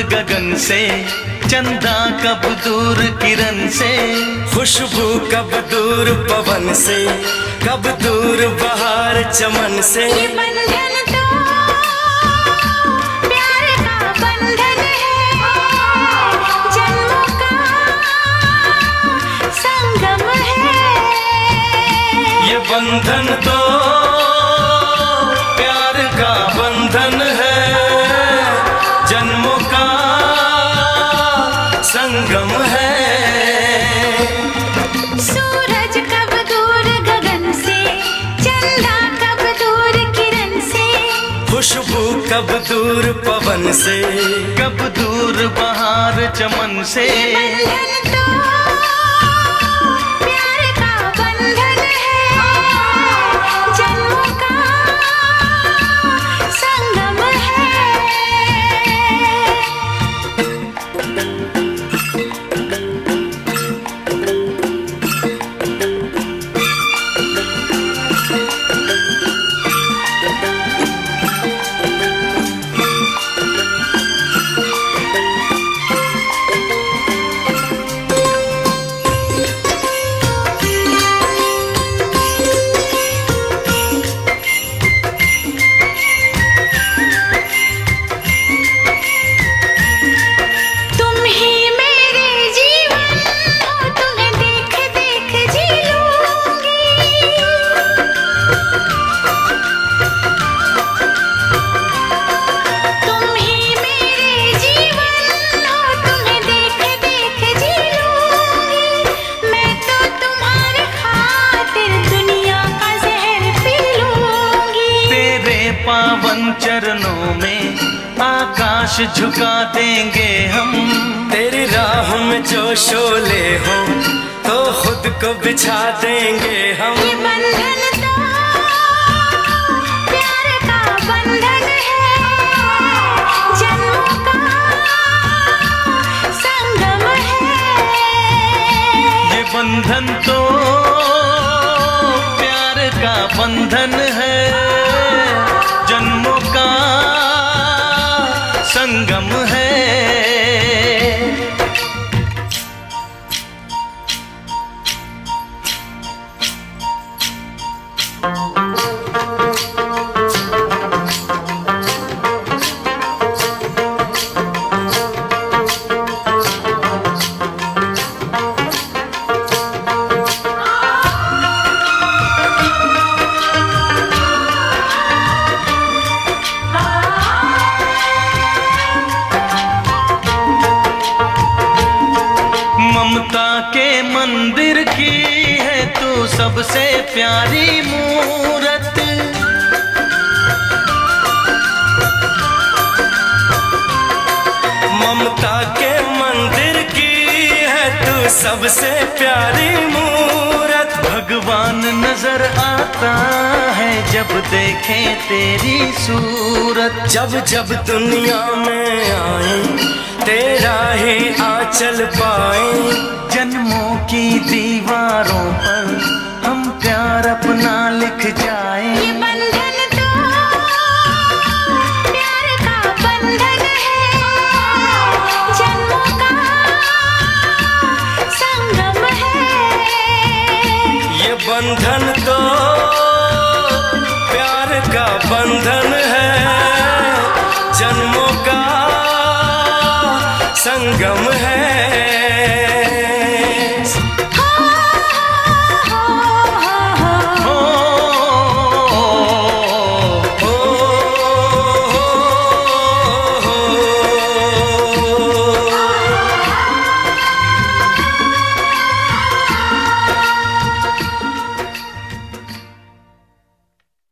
गगन से, चंदा कब दूर किरण से, खुशबू कब दूर पवन से, कब दूर बहार चमन से। ये बंधन तो प्यार का बंधन है, जन्मों का संगम है। ये बंधन तो प्यार का बंधन है, जन्मों का संगम है। सूरज कब दूर गगन से, चंदा कब दूर किरण से, खुशबू कब दूर पवन से, कब दूर बहार चमन से। बंधन तो प्यार का बंधन है, जन्मों का संगम है। तुम ही मेरे जीवन हो, तुम्हें देख देख जी लूंगी। तुम ही मेरे जीवन हो, तुम्हें देख देख जी लूंगी। मैं तो तुम्हारे खातिर दुनिया का जहर पी लूंगी। तेरे पावन चरणों में आकाश झुका देंगे हम। तेरी राह में जो शोले हो तो खुद को बिछा देंगे हम। ये बंधन तो प्यार का बंधन है, जन्मों का संगम है। ये बंधन तो प्यार का बंधन है, जन्मों का संगम है। ममता के मंदिर की है तू सबसे प्यारी मूरत। ममता के मंदिर की है तू सबसे प्यारी मूरत। भगवान नजर आता है जब देखे तेरी सूरत। जब जब दुनिया में आए तेरा ही आंचल पाए। जन्मों की दीवारों पर हम प्यार अपना लिख जाए। ये बंधन तो प्यार का बंधन है, जन्मों का संगम है। ये बंधन तो प्यार का बंधन है, जन्मों का संगम है।